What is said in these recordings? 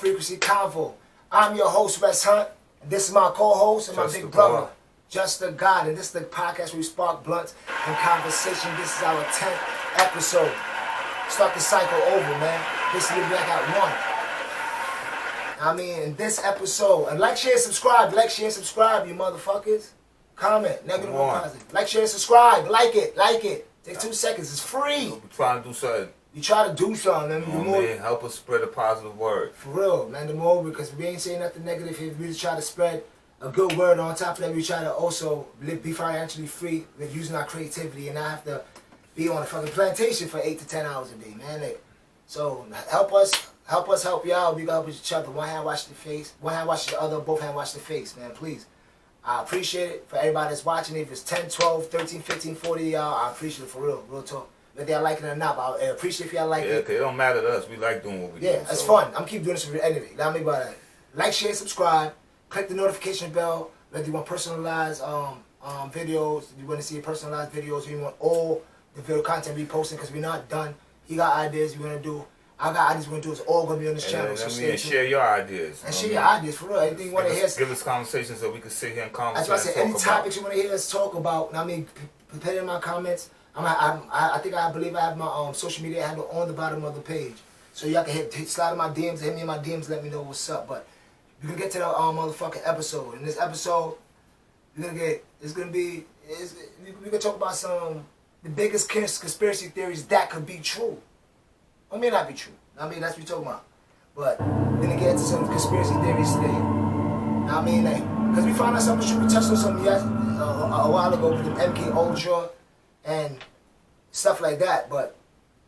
Frequency Convo. I'm your host, Wes Hunt, and this is my co-host and my big brother, Just the God. And this is the podcast where we spark blunts and conversation. This is our 10th episode. Start the cycle over, man. Basically, we're back at one. I mean, in this episode, and like, share, subscribe. Like, share, subscribe, you motherfuckers. Comment, negative or positive. Like, share, subscribe. Like it. Take 2 seconds. It's free. We're trying to do something. You try to do something, man. Man, help us spread a positive word. For real, man. The more, because we ain't saying nothing negative here. We just try to spread a good word. On top of that, we try to also be financially free with using our creativity and not have to be on a fucking plantation for 8 to 10 hours a day, man. So help us help y'all. We gotta help each other. One hand wash the face, one hand wash the other, both hand wash the face, man. Please. I appreciate it for everybody that's watching. If it's 10, 12, 13, 15, 40 y'all, I appreciate it for real talk. Whether y'all like it or not, but I appreciate if y'all like it. Yeah, because it don't matter to us. We like doing what we do. Yeah, it's fun. I'm keep doing this for anyway. Now, me by that. Like, share, subscribe. Click the notification bell. Whether you want personalized videos, you want to see personalized videos, or you want all the video content we posting, because we're not done. He got ideas we want to do. I got ideas we're going to do. It's all going to be on this channel. So stay tuned. Share your ideas. And share your ideas, for real. Anything you want to hear. Give us conversations so we can sit here and conversate. That's what I said. Any topics you want to hear us talk about, I mean, put it in my comments. I believe I have my social media handle on the bottom of the page. So y'all can slide in my DMs, hit me in my DMs, let me know what's up. But you can get to the motherfucking episode. In this episode, we're gonna talk about the biggest conspiracy theories that could be true. Or may not be true. I mean, that's what we're talking about. But we're gonna get into some conspiracy theories today. I mean, because we found out something, we touched on something a while ago with the MK Ultra and stuff like that. But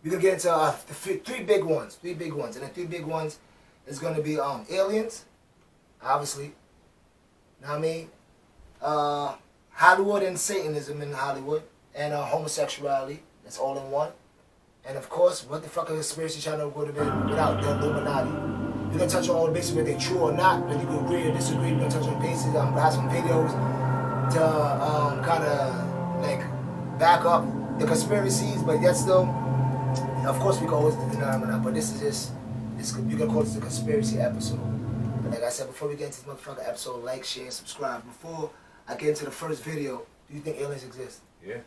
we're gonna get into the three big ones. And the three big ones is gonna be aliens, obviously. Know what I mean? Hollywood and Satanism in Hollywood, and homosexuality. That's all in one. And of course, what the fuck a conspiracy channel would have been without the Illuminati? We're gonna touch on all the bases, whether they're true or not, whether you can agree or disagree. We're gonna touch on bases. I'm gonna have some videos to kind of like back up the conspiracies, but yet still, of course, we can always deny them or not. But this is just, you can call this a conspiracy episode. But like I said, before we get into this motherfucking episode, like, share, and subscribe. Before I get into the first video, do you think aliens exist? Yeah.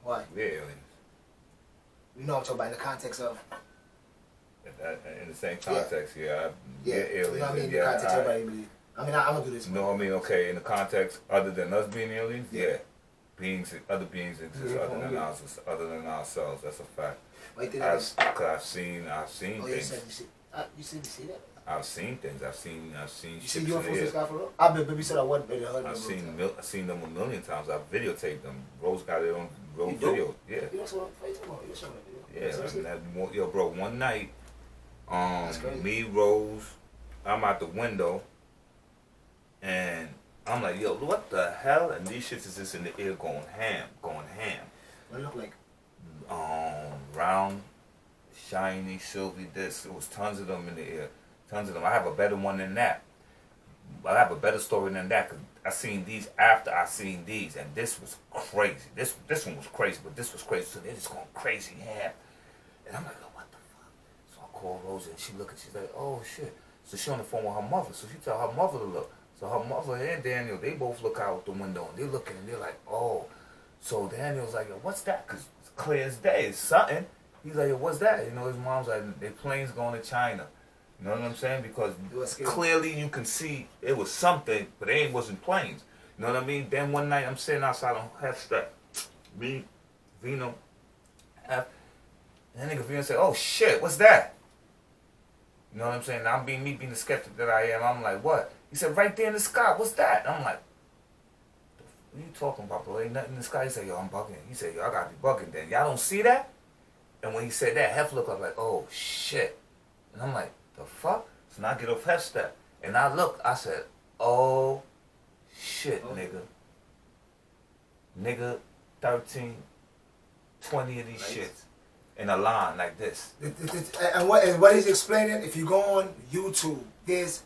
Why? Yeah, aliens. You know I'm talking about in the context of... In the same context, yeah aliens. You know what I mean? In the context everybody believe. I mean, I'm gonna do this. No, I mean, okay, in the context, other than us being aliens, yeah. Other beings exist other than ourselves. That's a fact. I've seen things. You see that? I've seen things. I've seen you see UFOs in sky for real? I bet we said I wasn't really heard. I've seen them a million times. I've videotaped them. Rose got it on video. Yeah. You know what I'm talking about? Yeah. Yo, bro. One night, me, Rose, I'm out the window, and I'm like, yo, what the hell? And these shits is just in the air going ham. What it look like? Round, shiny, silvery discs. There was tons of them in the air. Tons of them. I have a better one than that. I have a better story than that, because I seen these after I seen these, and this was crazy. This one was crazy, but this was crazy. So they're just going crazy ham. And I'm like, oh, what the fuck? So I call Rosa, and she look, and she's like, oh shit. So she on the phone with her mother. So she tell her mother to look. So her mother and Daniel, they both look out the window, and they're looking, and they're like, oh. So Daniel's like, yo, what's that? Because it's clear as day. It's something. He's like, yo, what's that? You know, his mom's like, their plane's going to China. You know what I'm saying? Because clearly you can see it was something, but it wasn't planes. You know what I mean? Then one night I'm sitting outside on H.F.C. Me, Vino, F. And that nigga Vino said, oh shit, what's that? You know what I'm saying? Now me being the skeptic that I am, I'm like, what? He said, right there in the sky, what's that? And I'm like, what are you talking about, bro? Ain't nothing in the sky. He said, yo, I'm bugging. He said, yo, I gotta be bugging then. Y'all don't see that? And when he said that, Hef looked up like, oh shit. And I'm like, the fuck? So now I get off H.F.C. And I look, I said, oh shit, nigga, 13, 20 of these shits in a line like this. And what he's explaining, if you go on YouTube, there's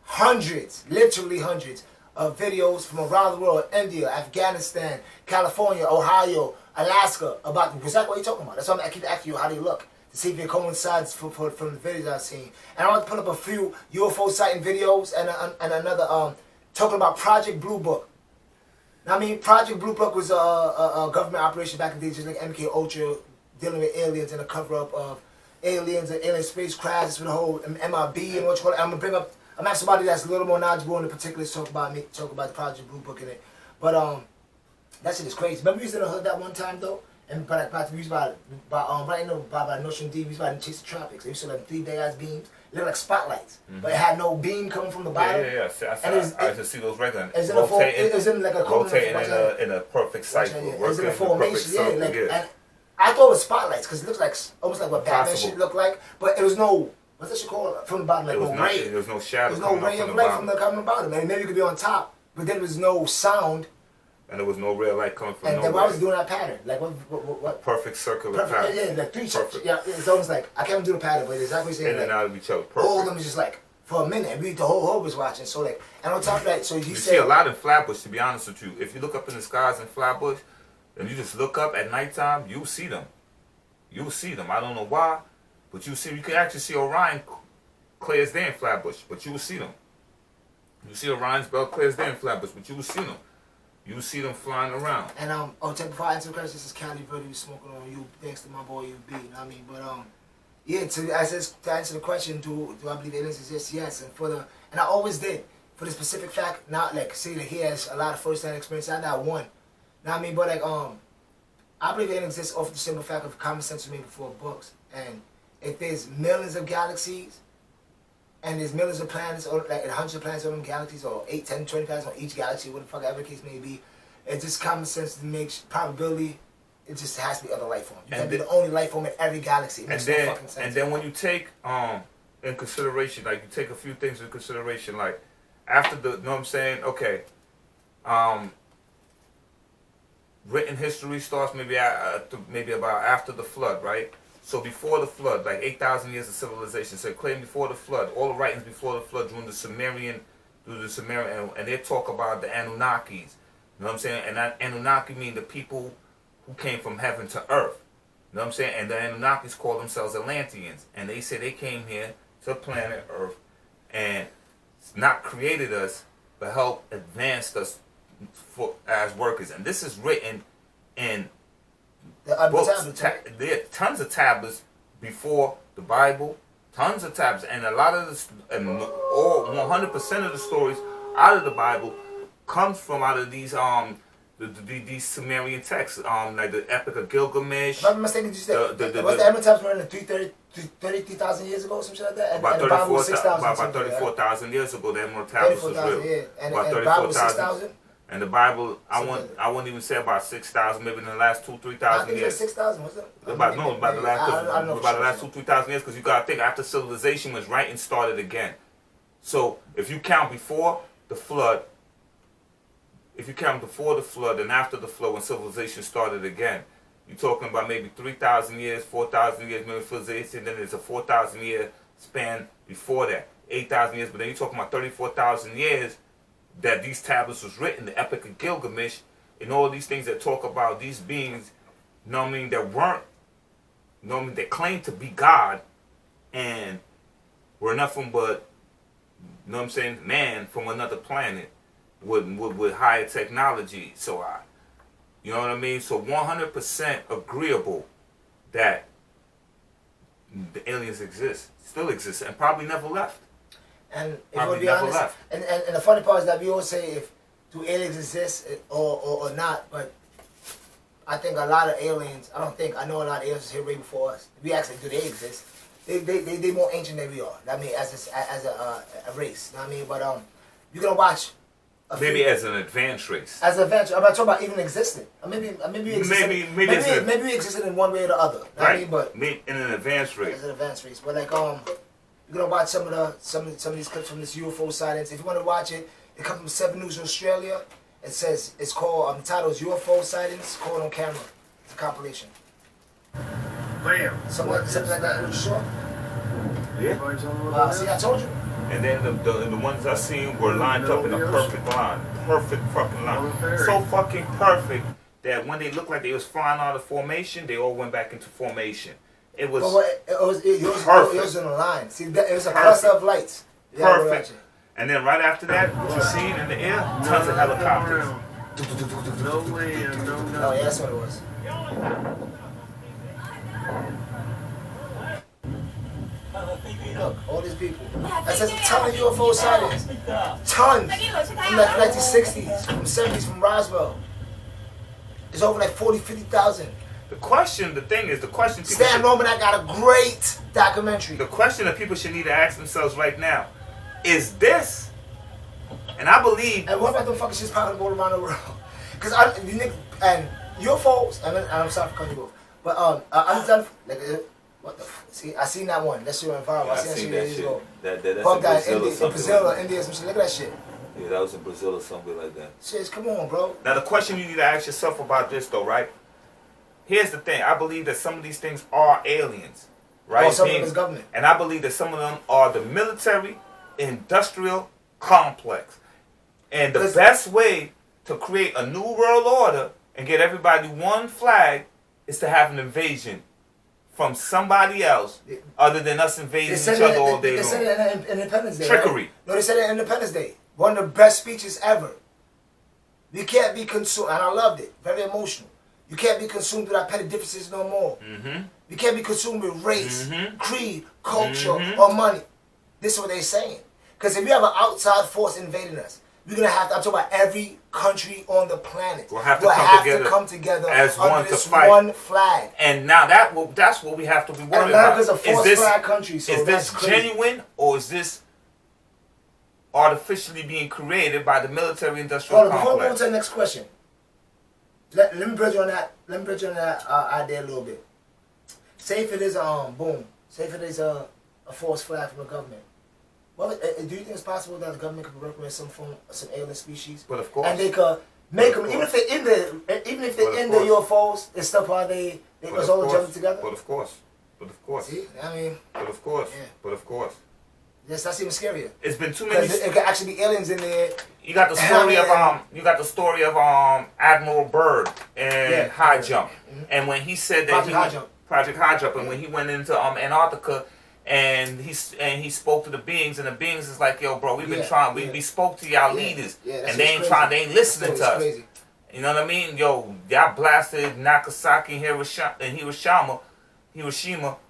hundreds, literally hundreds, of videos from around the world, India, Afghanistan, California, Ohio, Alaska, about exactly what you're talking about. That's why I keep asking you, how do you look? to see if it coincides from the videos I've seen. And I want to put up a few UFO sighting videos and another talking about Project Blue Book. Now, I mean, Project Blue Book was a government operation back in the day, just like MK Ultra, dealing with aliens and a cover-up of aliens and alien spacecrafts with the whole MRB and what you call it. I'm gonna bring up. I'm asking somebody that's a little more knowledgeable in the particulars talk about the Project Blue Book in it. But that shit is crazy. Remember we was in the hood that one time though, and we was by Notion D. We was about to chase the tropics. They used to have 3 ass beams. They looked like spotlights, but it had no beam coming from the bottom. Yeah. I just see those regular. It's in like a rotating in a perfect cycle. It's in a formation. And I thought it was spotlights because it looks like almost like what Batman shit looked like, but it was no. What's that shit called from the bottom? Like no ray. There was no shadow. There was no ray of light from the bottom, and maybe it could be on top, but then there was no sound. And there was no real light coming from nowhere. And then I was doing that pattern, like what? Perfect circular pattern. Yeah, like 3 shapes. Yeah, it's almost like I can't do the pattern, but it's exactly the same. In and out of each other. Perfect. All of them is just like for a minute, and the whole hood was watching. So like, and on top of that, so you see a lot in Flatbush. To be honest with you, if you look up in the skies in Flatbush, and you just look up at nighttime, you'll see them. You'll see them. I don't know why, but you can actually see Orion clear as day in Flatbush, but you will see them. You see Orion's belt clear as day in Flatbush, but you will see them. You will see them flying around. And before I answer the question, this is Cali Verde smoking on you. Thanks to my boy UB. You know what I mean? But yeah. To answer the question, do I believe aliens exist? Yes. And I always did. For the specific fact, not like say that he has a lot of first-hand experience. I got one. You know what I mean? But like I believe aliens exist off the simple fact of common sense was made before books. And if there's millions of galaxies, and there's millions of planets, or like 100 planets on them galaxies, or 8, 10, 20 planets on each galaxy, what the fuck ever the case may be, it's just common sense to make probability. It just has to be other life forms. You can't be the only life form in every galaxy. It makes no fucking sense. And then when you take in consideration, like you take a few things in consideration, like after the, you know what I'm saying? Okay, written history starts maybe about after the flood, right? So before the flood, like 8,000 years of civilization. So claim before the flood, all the writings before the flood during the Sumerian, and they talk about the Anunnakis. You know what I'm saying? And that Anunnaki mean the people who came from heaven to earth. You know what I'm saying? And the Anunnakis call themselves Atlanteans. And they say they came here to planet Earth and not created us, but helped advance us as workers. And this is written in books. There are tons of tablets before the Bible, tons of tablets, and a lot of all 100% of the stories out of the Bible comes from out of these these Sumerian texts, like the Epic of Gilgamesh. If I'm not mistaken, you said was the Emerald Tablets were in the 33,000 years ago, some shit like that. About 34,000 years ago, the Emerald Tablets was written. Yeah, and the Bible was 6,000. And the Bible, I wouldn't even say about 6,000, maybe in the last 2,000-3,000 years. 6,000, was it? About the last 2,000-3,000 years, because you gotta think after civilization was right and started again. So if you count before the flood, and after the flood when civilization started again, you're talking about maybe 3,000 years, 4,000 years, maybe civilization. Then there's a 4,000 year span before that, 8,000 years. But then you're talking about 34,000 years that these tablets was written, the Epic of Gilgamesh, and all these things that talk about these beings, you know what I mean, that weren't, you know what I mean, that claimed to be God, and were nothing but, you know what I'm saying, man from another planet with higher technology. So you know what I mean? So 100% agreeable that the aliens still exist, and probably never left. And if you want to be honest, and the funny part is that we always say do aliens exist or not, but I think a lot of aliens, I know a lot of aliens is here way before us. We actually, do they exist? They more ancient than we are. I mean, as a race. You know what I mean? But you're gonna watch. Maybe as an advanced race. As an advanced, I'm not talking about even existing. Maybe we existed. Maybe we existed in one way or the other. You know what I mean? But in an advanced race. As an advanced race, but like you're gonna watch some of these clips from this UFO sightings. If you want to watch it, it comes from 7 News Australia. It says it's called the title is UFO sightings caught on camera. It's a compilation. Bam. Something like that. Are you sure? Yeah. See, I told you. And then the ones I seen were lined up in a perfect line. Perfect fucking line. So fucking perfect that when they looked like they was flying out of formation, they all went back into formation. It was It perfect. was on the line. See, it was a cluster of lights. Yeah, Perfect. And then right after that, what you seen in the air? Tons of helicopters. No land, no Oh, nothing. yeah, that's what it was. Look, all these people. That's just a ton of UFO sightings. Tons. From the 1960s, from 70s, from Roswell. It's over like 40, 50,000. The question people Stan should, Roman, I got a great documentary. the question that people should need to ask themselves right now is this, and I believe And what about them fucking shits popping all around the world? Because you niggas, and UFOs, and I'm sorry for cutting you off, but I'm done. Like, what the? See, I seen that one. That shit went viral. Yeah, I seen that shit years ago. That's in Fuck that, Brazil or in something. Brazil or like that. India, some shit. Look at that shit. Yeah, that was in Brazil or something like that. Shit, come on, bro. now the question you need to ask yourself about this though, right? Here's the thing. I believe that some of these things are aliens, right? Or some of them is government. And I believe that some of them are the military industrial complex. And the best way to create a new world order and get everybody one flag is to have an invasion from somebody else other than us invading each other all day They said long. it in Independence Day. Trickery. Right? No, they said it in Independence Day. One of the best speeches ever. You can't be consumed, and I loved it. Very emotional. You can't be consumed with our petty differences no more. Mm-hmm. You can't be consumed with race, Mhm. creed, culture, Mhm. or money. This is what they're saying. Because if you have an outside force invading us, we're going to have to, I'm talking about every country on the planet. We'll have to come together as as one under to this fight. one flag. And now that's what we have to be And worried about. America's a force flag country, so is that's this crazy. genuine or is this artificially being created by the military industrial Hold on, before we go complex? to the next question, let me bridge on that. Let me bridge on that idea a little bit. Say if it is boom. Say if it is a false flag from the government. Well, do you think it's possible that the government could recommend some alien species? But of course. And they could make them, But of even if they're in the, even if they're But of in the course. UFOs and stuff, how they But was of all course. jumping together. But of course. But of course. See, I mean, But of course. Yeah. But of course. that's even scarier. It's been too many. Because it could actually be aliens in there. You got the story of Admiral Byrd and Yeah. High Jump, Mhm. and when he said that Project High Jump, and when he went into Antarctica, and he spoke to the beings, and the beings is like, yo, bro, we've been Yeah, trying, yeah. we spoke to y'all Yeah, leaders, yeah, that's and they what's ain't crazy. trying, they ain't listening That's to us. crazy. You know what I mean? Yo, y'all blasted Nagasaki and Hiroshima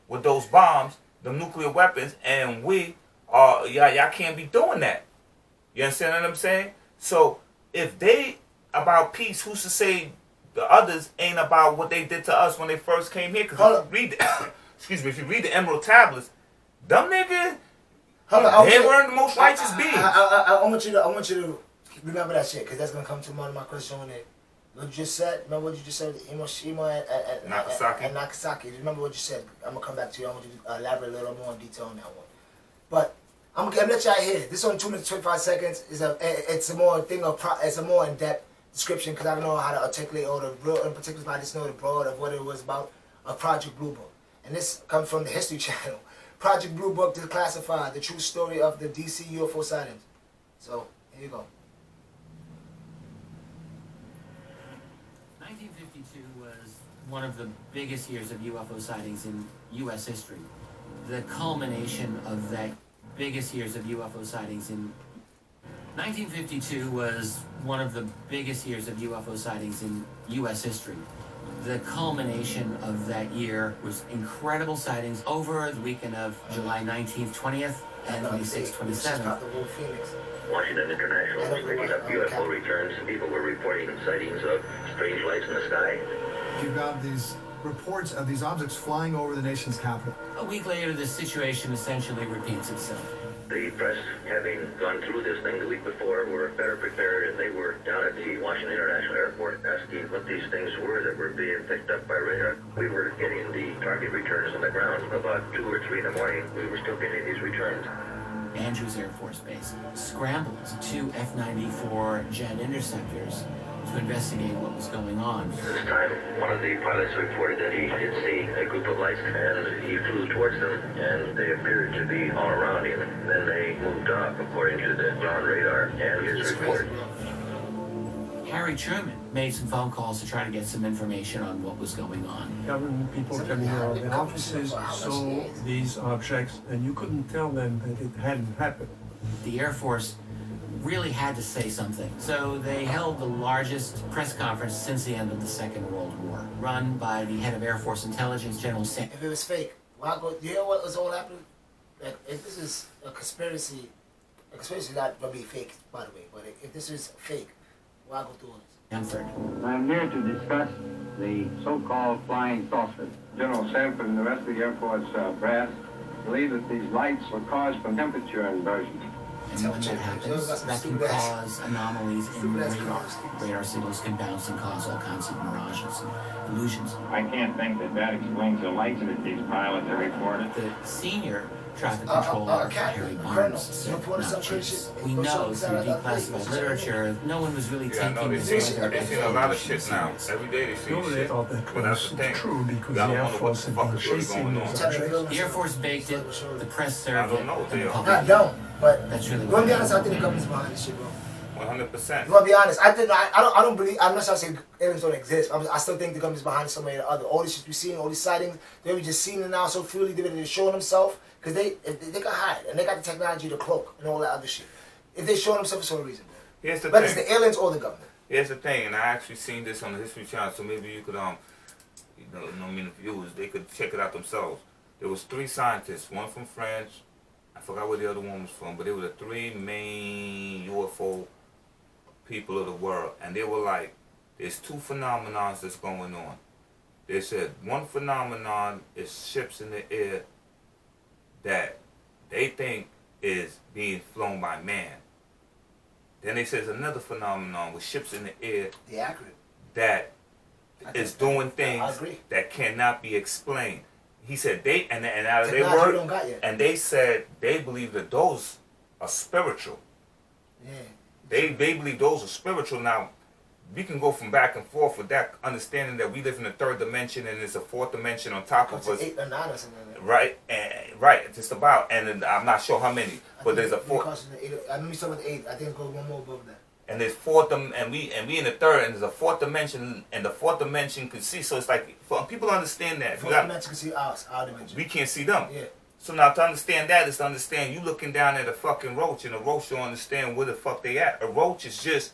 with those bombs, the nuclear weapons, and y'all can't be doing that. You understand what I'm saying? So if they about peace, who's to say the others ain't about what they did to us when they first came here? Because if you read the Emerald Tablets, them niggas, they weren't the most righteous beings. I want you to remember that shit, because that's gonna come to one of my questions on it. What you just said, remember what you just said, Hiroshima and Nagasaki. and Nagasaki. Remember what you said. I'm gonna come back to you. I want you to elaborate a little more in detail on that one. But I'm gonna let y'all hear. This is only 2 minutes 25 seconds. It's a more in depth description, because I don't know how to articulate all the real in particular. I just know the broad of what it was about. A Project Blue Book, and this comes from the History Channel. Project Blue Book declassified the true story of the DC UFO sightings. So here you go. 1952 was one of the biggest years of UFO sightings in U.S. history. The culmination of that biggest years of UFO sightings in 1952 was one of the biggest years of UFO sightings in U.S. history. The culmination of that year was incredible sightings over the weekend of July 19th, 20th, and 26th, 27th. Washington International was picking up UFO returns. People were reporting sightings of strange lights in the sky. You've got these reports of these objects flying over the nation's capital. A week later, the situation essentially repeats itself. The press, having gone through this thing the week before, were better prepared, and they were down at the Washington International Airport asking what these things were that were being picked up by radar. We were getting the target returns on the ground. About 2 or 3 in the morning, we were still getting these returns. Andrews Air Force Base scrambled 2 F-94 jet interceptors to investigate what was going on. This time, one of the pilots reported that he did see a group of lights, and he flew towards them, and they appeared to be all around him. Then they moved off, according to the ground radar and his report. Harry Truman made some phone calls to try to get some information on what was going on. Government people coming out of the offices saw these objects, and you couldn't tell them that it hadn't happened. The Air Force really had to say something. So they held the largest press conference since the end of the Second World War, run by the head of Air Force Intelligence, General Sam. If it was fake, why go? You know what was all happening? Like, if this is a conspiracy is not gonna be fake, by the way. But if this is fake, why go through all this? Hanford. I'm here to discuss the so-called flying saucers. General Sanford and the rest of the Air Force brass believe that these lights were caused from temperature inversion. And when that happens, that can cause anomalies in radar. Radar signals can bounce and cause all kinds of mirages and illusions. I can't think that that explains the lights that these pilots have reported. The senior traffic controller, Harry Barnes, said not chase. We know through declassified literature, no one was really taking they this see weather a lot of shit now. Every day they see No, they shit. thought that But that's was the thing. true because the I don't Air know what Force the had fuck been is really chasing going those on. objects. The Air Force baked it, the press I served don't it, know. and the They are. public. Not dumb, but That's really we're gonna be what honest. I think the government's behind this shit, bro. 100%. I'm gonna be honest. I don't believe. I'm not trying to say aliens don't exist. I still think the government's behind some way or the other. All this shit we seeing, all these sightings, they were just seeing it now so freely. They're just showing themselves because they can hide and they got the technology to cloak and all that other shit. If they show themselves for a reason, bro. Here's the But thing. it's the aliens or the government. Here's the thing, and I actually seen this on the History Channel, so maybe you could viewers, they could check it out themselves. There was 3 scientists, one from France, I forgot where the other one was from, but they were the 3 main UFO people of the world, and they were like, there's 2 phenomenons that's going on. They said one phenomenon is ships in the air that they think is being flown by man. Then they says another phenomenon with ships in the air They're accurate. that is doing I things agree. that cannot be explained. He said they and out of their Technology we word, don't got yet. and they said they believe that those are spiritual. Yeah. They believe those are spiritual. Now, we can go from back and forth with that understanding that we live in a 3rd dimension and there's a 4th dimension on top of us. 8 or 9 or something like that. Right, and right, just about, and then I'm not sure how many, but there's a 4th, I mean, we started with 8. I think it goes one more above that. and there's 4th, and we in the 3rd, and there's a 4th dimension, and the 4th dimension can see. So it's like for people to understand that, Fourth dimension can see our dimension. we can't see them. Yeah. So now to understand that is to understand you looking down at a fucking roach, and a roach don't understand where the fuck they at. A roach is just,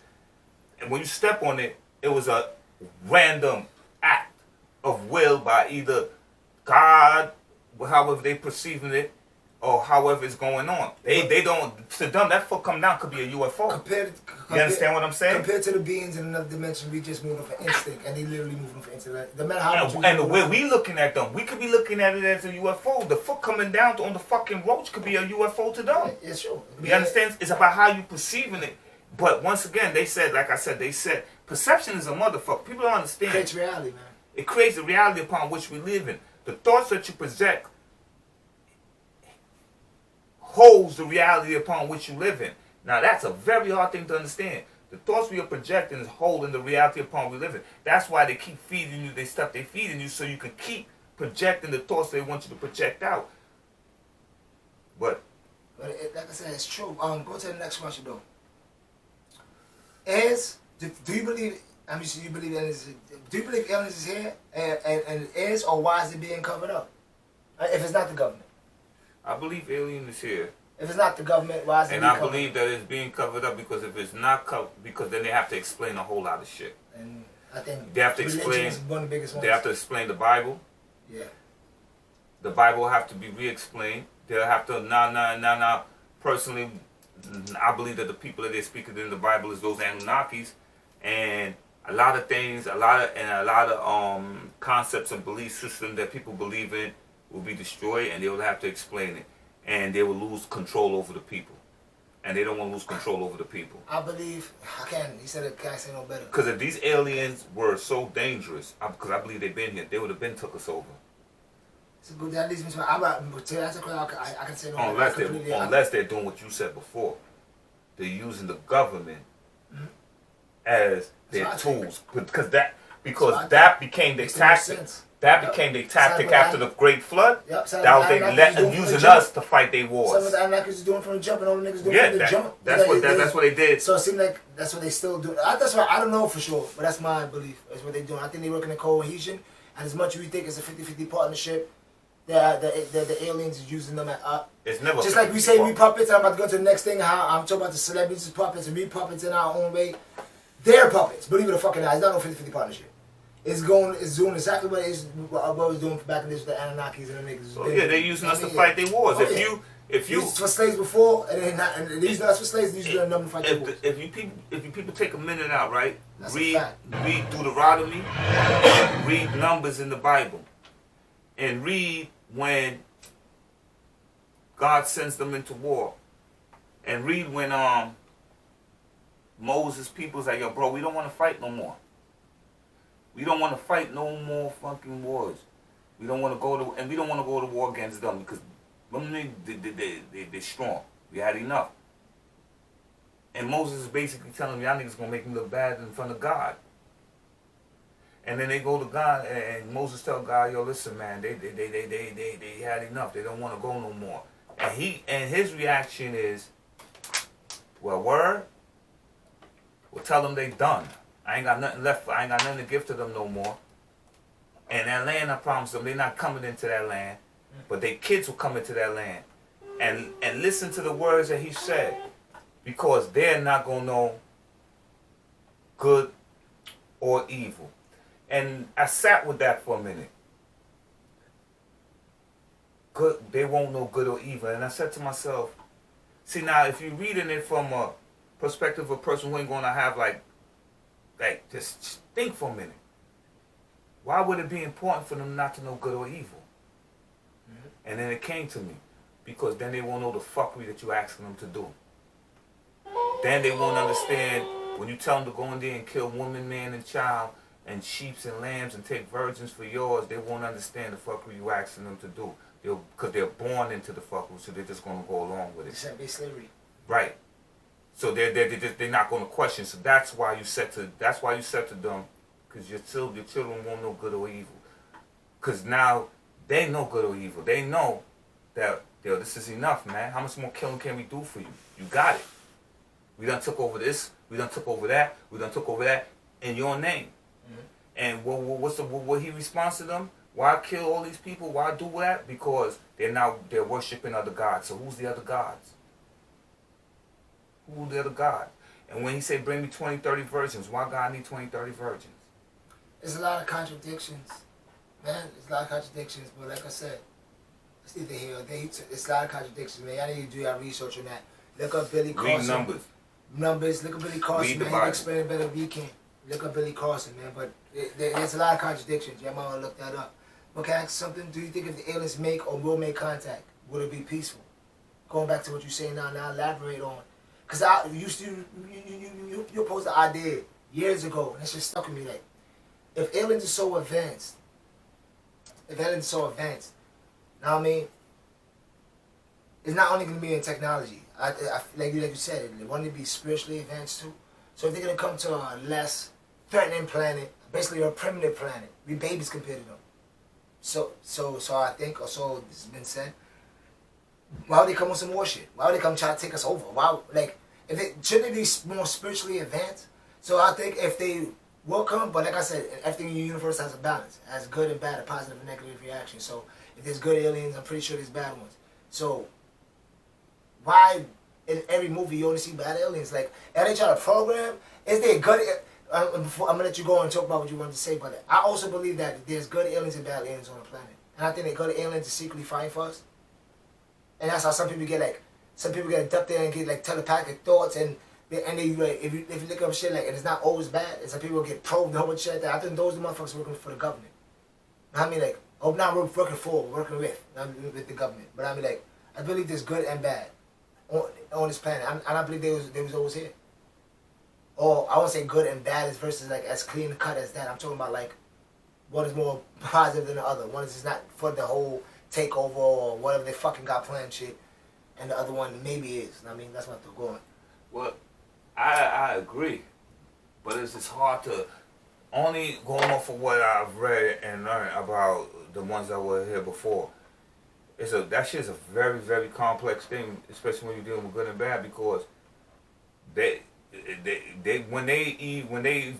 and when you step on it, it was a random act of will by either God, however they perceiving it, or however it's going on. They don't, to them, that fuck come down could be a UFO. You understand what I'm saying? Compared to the beings in another dimension, we just moving for instinct, and they literally moving for instinct. No matter how much And the way we looking at them, we could be looking at it as a UFO. The foot coming down on the fucking roach could be a UFO to them. It's true. You understand? It's about how you perceiving it. But once again, they said, like I said, they said, perception is a motherfucker. People don't understand. It creates reality, man. It creates the reality upon which we live in. The thoughts that you project holds the reality upon which you live in. Now, that's a very hard thing to understand. The thoughts we are projecting is holding the reality upon we live in. That's why they keep feeding you the stuff they're feeding you, so you can keep projecting the thoughts they want you to project out. But Like I said, it's true. Go to the next question, though. Do you believe? I mean, you believe aliens? Do you believe aliens is here and is, or why is it being covered up? If it's not the government. I believe alien is here. If it's not the government, why is it And being I covered believe that it's being covered up because if it's not covered, because then they have to explain a whole lot of shit. And I think They have to religion explain. is one of the biggest ones. They have to explain the Bible. Yeah. The Bible will have to be re-explained. They'll have to now. Personally, I believe that the people that they're speaking in the Bible is those Anunnakis, and a lot of things, a lot of concepts and belief systems that people believe in will be destroyed, and they will have to explain it, and they will lose control over the people, and they don't want to lose control over the people. I believe he said it can't say no better. Because if these aliens were so dangerous, because I believe they've been here, they would have been took us over. So good, that leads me to that's a question I can say no. Unless they're doing what you said before, they're using the government as their tools, because that became their tactic. That became their tactic after the Great Flood. Yep. That was they using us to fight their wars. Some of the Anunnakis is doing from the jump, and all the niggas doing Yeah, from the jump. that's what they did. So it seems like that's what they still do. That's why I don't know for sure, but that's my belief. That's what they're doing. I think they're working in cohesion, and as much as we think it's a 50-50 partnership, the aliens is using them it's never just like we say we puppets. I'm about to go to the next thing. How I'm talking about the celebrities as puppets and we puppets in our own way. They're puppets. Believe it or fucking not, it's not no 50-50 partnership. It's doing exactly what it was doing back in this with the Anunnakis and the niggas. So yeah, they're using us to fight their wars. If you used for slaves before, and they're using us for slaves, they're using them to fight their wars. If you people take a minute out, right? That's read Deuteronomy, read Numbers in the Bible, and read when God sends them into war, and read when Moses' people's like, yo, bro, we don't want to fight no more. We don't want to fight no more fucking wars. We don't want to go to, and we don't want to go to war against them because they're strong. We had enough. And Moses is basically telling me, y'all niggas gonna make me look bad in front of God. And then they go to God, and Moses tell God, yo, listen, man, they had enough. They don't want to go no more. And his reaction is, well, word. Well, tell them they done. I ain't got nothing left. I ain't got nothing to give to them no more. And that land, I promise them, they're not coming into that land, but their kids will come into that land. And listen to the words that he said, because they're not gonna know good or evil. And I sat with that for a minute. Good, they won't know good or evil. And I said to myself, see now, if you're reading it from a perspective of a person who ain't gonna have like just think for a minute. Why would it be important for them not to know good or evil? Mm-hmm. And then it came to me, because then they won't know the fuckery that you're asking them to do. Then they won't understand when you tell them to go in there and kill woman, man, and child, and sheep and lambs, and take virgins for yours. They won't understand the fuckery you're asking them to do, because they're born into the fuckery, so they're just gonna go along with it. It's slavery. Right. So they're not going to question. So that's why you said to them, because your children won't know good or evil. Because now they know good or evil. They know that, yo, this is enough, man. How much more killing can we do for you? You got it. We done took over this. We done took over that. We done took over that in your name. Mm-hmm. And what he responds to them? Why kill all these people? Why do that? Because they're worshiping other gods. So who's the other gods? Who the other God? And when he said, bring me 20, 30 virgins, why God need 20, 30 virgins? There's a lot of contradictions. Man, there's a lot of contradictions. But like I said, it's either here or there. It's a lot of contradictions, man. Y'all need to do your research on that. Look up Billy Carson. Read Numbers. Look up Billy Carson, man. He can explain it better than we can. Look up Billy Carson, man. But there's a lot of contradictions. Y'all might want to look that up. But can I ask something? Do you think if the aliens make or will make contact, would it be peaceful? Going back to what you're saying now elaborate on. Because you posed the idea years ago, and it's just stuck with me. Like, if aliens are so advanced, you know what I mean? It's not only going to be in technology. Like you said, they want to be spiritually advanced too. So if they're going to come to a less threatening planet, basically a primitive planet, we babies compared to them. So I think, or so it's been said. Why would they come with some more shit? Why would they come try to take us over? Why, like, shouldn't they be more spiritually advanced? So I think if they will come, but like I said, everything in the universe has a balance. It has good and bad, a positive and negative reaction. So if there's good aliens, I'm pretty sure there's bad ones. So why in every movie you only see bad aliens? Like, and they try to program, is there good... I'm going to let you go and talk about what you wanted to say, but I also believe that there's good aliens and bad aliens on the planet. And I think that good aliens are secretly fighting for us. And that's how some people get abducted and get like telepathic thoughts, and they like, if you look up shit like, and it's not always bad, and some people get probed and whole bunch of shit like that. I think those are the motherfuckers working for the government. I mean, like, not working with the government, but I mean, like, I believe there's good and bad on this planet, and I believe they was always here. Or I won't say good and bad as versus like as clean cut as that. I'm talking about like one is more positive than the other. One is just not for the whole takeover or whatever they fucking got planned shit, and the other one maybe is. I mean, that's what they're going. Well, I agree, but it's just hard to only going off of what I've read and learned about the ones that were here before, that shit's a very, very complex thing, especially when you're dealing with good and bad, because when they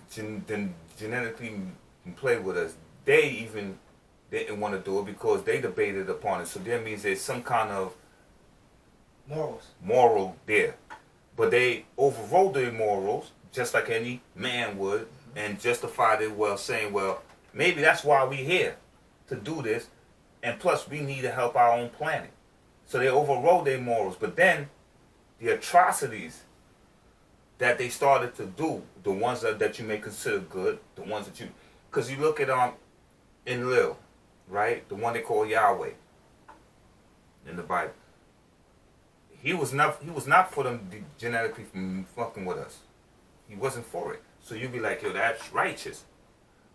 genetically play with us, they even didn't want to do it because they debated upon it. So that means there's some kind of moral there, but they overrode their morals just like any man would, and justified it well, saying, well, maybe that's why we're here, to do this, and plus we need to help our own planet. So they overrode their morals. But then the atrocities that they started to do, the ones that you may consider good, the ones that you, because you look at Enlil, right, the one they call Yahweh in the Bible. He was not for them genetically fucking with us. He wasn't for it. So you'd be like, yo, that's righteous.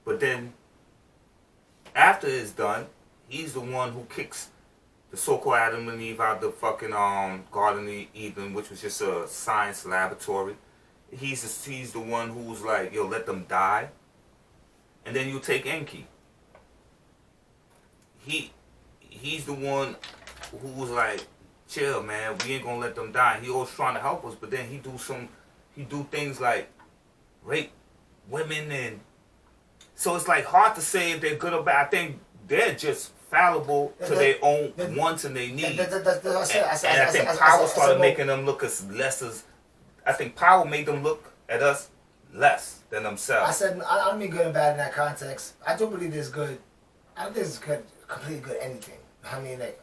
But then after it's done, he's the one who kicks the so-called Adam and Eve out the fucking Garden of Eden, which was just a science laboratory. He's the one who's like, yo, let them die. And then you take Enki. He's the one who was like, chill, man, we ain't gonna let them die. He always trying to help us, but then he do things like rape women, and so it's like hard to say if they're good or bad. I think they're just fallible to their own wants and their needs. And I think power started making them look as less as. I think power made them look at us less than themselves. I said I don't mean good and bad in that context. I do believe there's good. I don't think there's good, completely good anything. I mean, like,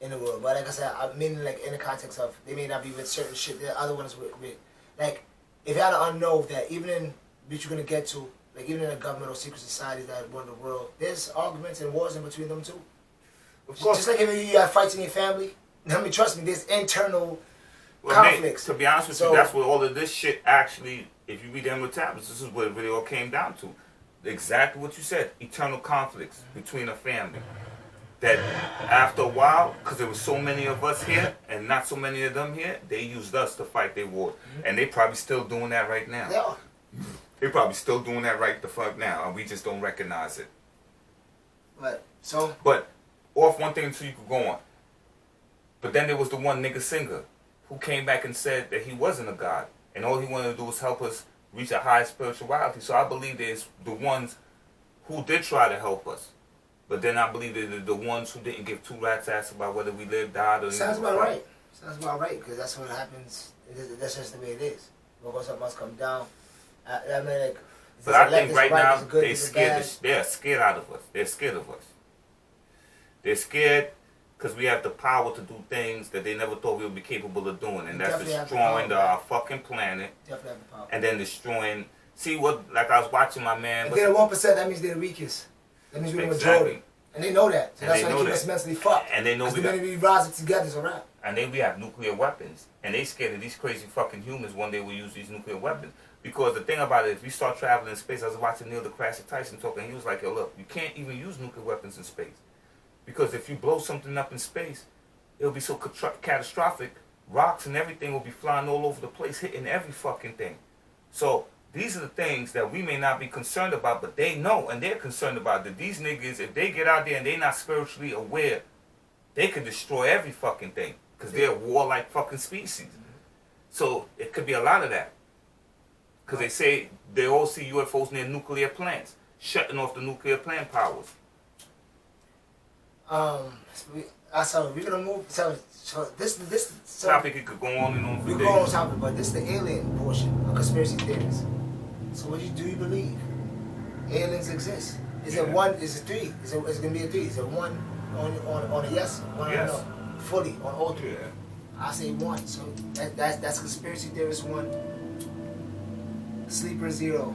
in the world, but like I said, I mean, like, in the context of they may not be with certain shit. There are other ones with like, if you had to know that even in which you're gonna get to, like, even in a government or secret society that run the world, there's arguments and wars in between them too. Of course, just like if you have fights in your family. I mean, trust me, there's internal conflicts. To be honest with you, that's what all of this shit actually. If you read them with tablets, this is what it really all came down to. Exactly what you said. Eternal conflicts between a family. That after a while, because there was so many of us here and not so many of them here, they used us to fight their war. And they probably still doing that right now. Yeah. They probably still doing that right the fuck now, and we just don't recognize it. But off one thing until you could go on. But then there was the one nigga singer who came back and said that he wasn't a god, and all he wanted to do was help us reach a high spirituality. So I believe there's the ones who did try to help us. But then I believe that the ones who didn't give two rats ass about whether we lived, died, or sounds about right. Sounds about right, because that's what happens. That's just the way it is. What goes up must come down. I mean, like, but I think right now they're scared. They're scared out of us. They're scared of us. They're scared because we have the power to do things that they never thought we would be capable of doing, and that's destroying our fucking planet. Definitely have the power. And then destroying. See what? Like I was watching my man. If they're 1%, that means they're the weakest. That means we're the majority. And they know that. So that's why they keep us mentally fucked. And they know the minute we rise up together, it's a wrap. And then we have nuclear weapons. And they scared of these crazy fucking humans one day will use these nuclear weapons. Because the thing about it, if we start traveling in space, I was watching Neil deGrasse Tyson talking, and he was like, yo, look, you can't even use nuclear weapons in space. Because if you blow something up in space, it'll be so catastrophic, rocks and everything will be flying all over the place, hitting every fucking thing. So these are the things that we may not be concerned about, but they know, and they're concerned about that these niggas, if they get out there and they're not spiritually aware, they can destroy every fucking thing. Because they're a warlike fucking species. So it could be a lot of that. Because they say they all see UFOs near nuclear plants, shutting off the nuclear plant powers. So we're gonna move. So this topic it could go on and on for days. We go on topic, but this is the alien portion of conspiracy theories. So what do you believe? Aliens exist? Is it one? Is it three? Is it gonna be a three? Is it one on a yes? One yes. on no? Fully on all three. Yeah. I say one. So that's conspiracy theorist one. Sleeper 0.